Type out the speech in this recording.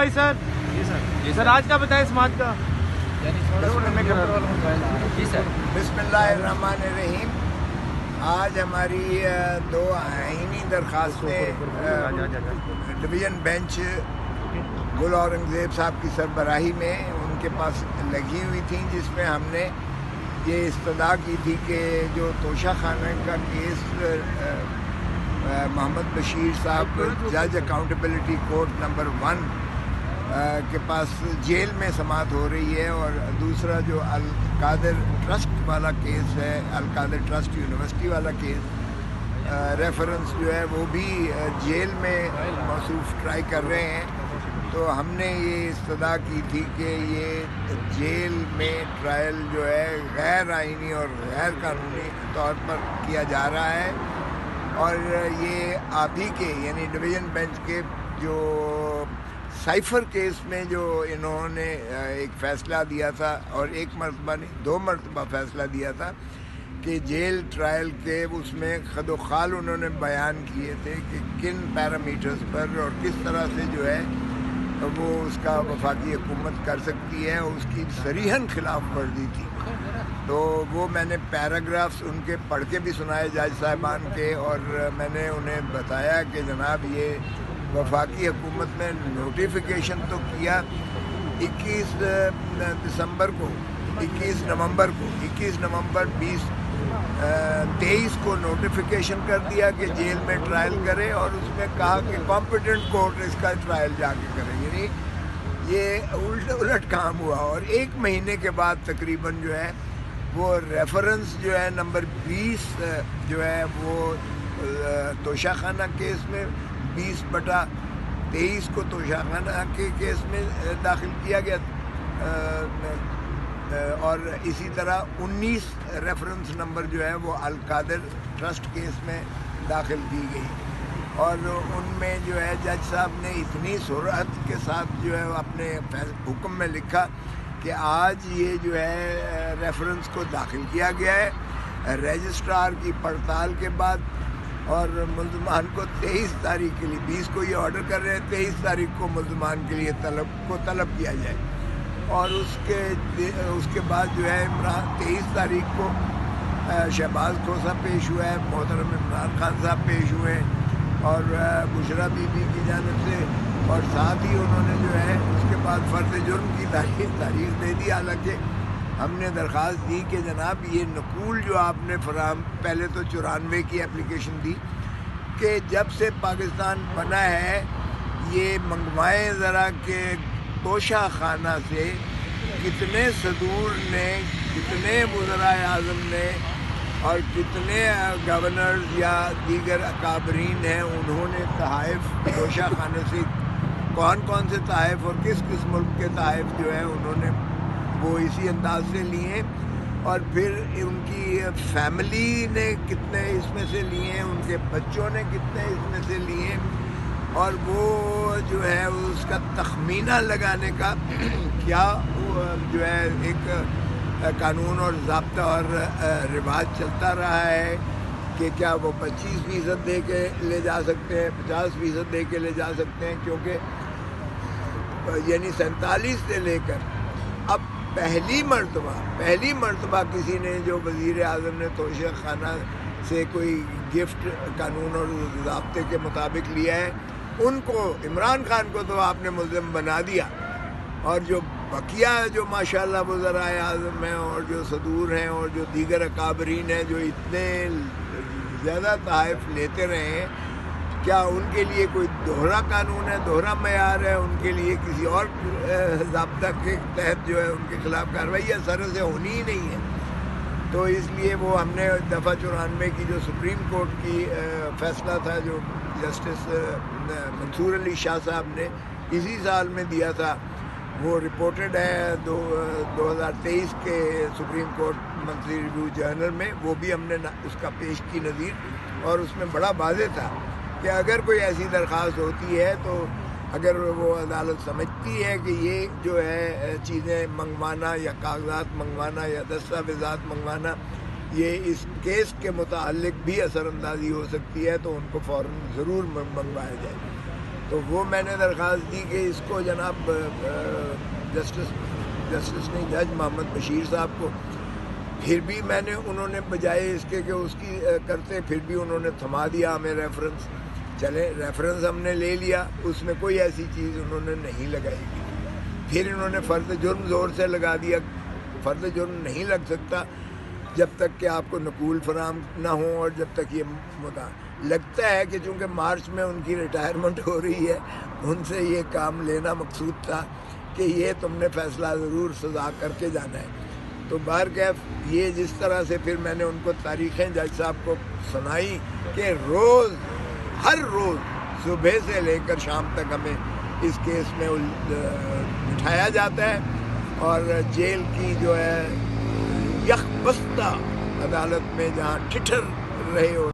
بھائی سر جی سر آج کا بتائیں سماج کا جی سر بسم اللہ الرحمن الرحیم. آج ہماری دو آئینی درخواستیں ڈویژن بینچ گل اورنگزیب صاحب کی سربراہی میں ان کے پاس لگی ہوئی تھیں، جس میں ہم نے یہ استدعا کی تھی کہ جو توشہ خانہ کا کیس محمد بشیر صاحب جج اکاؤنٹیبلٹی کورٹ نمبر 1 کے پاس جیل میں سماعت ہو رہی ہے، اور دوسرا جو القادر ٹرسٹ والا کیس ہے، القادر ٹرسٹ یونیورسٹی والا کیس ریفرنس جو ہے وہ بھی جیل میں موصوف ٹرائی کر رہے ہیں. تو ہم نے یہ استدعا کی تھی کہ یہ جیل میں ٹرائل جو ہے غیر آئینی اور غیر قانونی طور پر کیا جا رہا ہے، اور یہ آپ ہی کے یعنی ڈویژن بینچ کے جو سائفر کیس میں جو انہوں نے ایک فیصلہ دیا تھا، اور ایک مرتبہ نہیں 2 مرتبہ فیصلہ دیا تھا کہ جیل ٹرائل کے اس میں خد و خال انہوں نے بیان کیے تھے کہ کن پیرامیٹرز پر اور کس طرح سے جو ہے وہ اس کا وفاقی حکومت کر سکتی ہے، اس کی صریحاً خلاف ورزی تھی. تو وہ میں نے پیراگرافس ان کے پڑھ کے بھی سنائے جج صاحبان کے، اور میں نے انہیں بتایا کہ جناب یہ وفاقی حکومت نے نوٹیفیکیشن تو کیا 21 دسمبر کو 21 نومبر 23 کو نوٹیفیکیشن کر دیا کہ جیل میں ٹرائل کرے، اور اس میں کہا کہ کمپیٹنٹ کورٹ اس کا ٹرائل جا کے کرے. یعنی یہ الٹ کام ہوا، اور 1 مہینے کے بعد تقریباً جو ہے وہ ریفرنس جو ہے نمبر 20 جو ہے وہ توشہ خانہ کیس میں 20/23 کو توشہ خانہ کے کیس میں داخل کیا گیا، اور اسی طرح 19 ریفرنس نمبر جو ہے وہ القادر ٹرسٹ کیس میں داخل کی گئی. اور ان میں جو ہے جج صاحب نے اتنی سرعت کے ساتھ جو ہے اپنے حکم میں لکھا کہ آج یہ جو ہے ریفرنس کو داخل کیا گیا ہے رجسٹرار کی پڑتال کے بعد، اور ملزمان کو 23 تاریخ کے لیے 20 کو یہ آرڈر کر رہے ہیں 23 تاریخ کو ملزمان کے لیے طلب کیا جائے. اور اس کے بعد جو ہے 23 تاریخ کو شہباز کھوسہ پیش ہوا ہے، محترم عمران خان صاحب پیش ہوئے ہیں، اور بشرا بی بی کی جانب سے، اور ساتھ ہی انہوں نے جو ہے اس کے بعد فرد جرم کی تاریخ دے دی. حالانکہ ہم نے درخواست دی کہ جناب یہ نقول جو آپ نے فراہم، پہلے تو 94 کی اپلیکیشن دی کہ جب سے پاکستان بنا ہے یہ منگوائیں ذرا کہ توشہ خانہ سے کتنے صدور نے، کتنے وزرائے اعظم نے، اور کتنے گورنرز یا دیگر اکابرین ہیں، انہوں نے تحائف توشہ خانے سے کون سے تحائف اور کس ملک کے تحائف جو ہیں انہوں نے وہ اسی انداز سے لیے، اور پھر ان کی فیملی نے کتنے اس میں سے لیے ہیں، ان کے بچوں نے کتنے اس میں سے لیے، اور وہ جو ہے اس کا تخمینہ لگانے کا کیا جو ہے ایک قانون اور ضابطہ اور رواج چلتا رہا ہے کہ کیا وہ 25% دے کے لے جا سکتے ہیں، 50% دے کے لے جا سکتے ہیں، کیونکہ یعنی 47 سے لے کر اب پہلی مرتبہ کسی نے جو وزیر اعظم نے توشہ خانہ سے کوئی گفٹ قانون اور ضابطے کے مطابق لیا ہے، ان کو عمران خان کو تو آپ نے ملزم بنا دیا، اور جو بقیہ جو ماشاءاللہ وزرائے اعظم ہیں اور جو صدور ہیں اور جو دیگر اکابرین ہیں جو اتنے زیادہ تحائف لیتے رہے ہیں، کیا ان کے لیے کوئی دوہرا قانون ہے، دوہرا معیار ہے، ان کے لیے کسی اور ضابطہ کے تحت جو ہے ان کے خلاف کارروائی یا سر سے ہونی ہی نہیں ہے؟ تو اس لیے وہ ہم نے دفعہ 94 کی جو سپریم کورٹ کی فیصلہ تھا جو جسٹس منصور علی شاہ صاحب نے اسی سال میں دیا تھا، وہ رپورٹڈ ہے 2023 کے supreme court monthly review journal میں، وہ بھی ہم نے اس کا پیش کی نظیر، اور اس میں بڑا واضح تھا کہ اگر کوئی ایسی درخواست ہوتی ہے تو اگر وہ عدالت سمجھتی ہے کہ یہ جو ہے چیزیں منگوانا یا کاغذات منگوانا یا دستاویزات منگوانا یہ اس کیس کے متعلق بھی اثر اندازی ہو سکتی ہے، تو ان کو فوراً ضرور منگوایا جائے. تو وہ میں نے درخواست دی کہ اس کو جناب جسٹس نہیں جج محمد بشیر صاحب کو، پھر بھی میں نے انہوں نے بجائے اس کے کہ اس کی کرتے، پھر بھی انہوں نے تھما دیا ہمیں ریفرنس. چلے ریفرنس ہم نے لے لیا، اس میں کوئی ایسی چیز انہوں نے نہیں لگائی. پھر انہوں نے فرض جرم زور سے لگا دیا. فرض جرم نہیں لگ سکتا جب تک کہ آپ کو نقول فراہم نہ ہوں، اور جب تک یہ مدعا لگتا ہے کہ چونکہ مارچ میں ان کی ریٹائرمنٹ ہو رہی ہے، ان سے یہ کام لینا مقصود تھا کہ یہ تم نے فیصلہ ضرور سزا کر کے جانا ہے. تو بہرکیف یہ جس طرح سے پھر میں نے ان کو تاریخیں جج صاحب کو سنائی کہ روز ہر روز صبح سے لے کر شام تک ہمیں اس کیس میں بٹھایا جاتا ہے، اور جیل کی جو ہے یخ بستہ عدالت میں جہاں ٹھٹر رہے ہو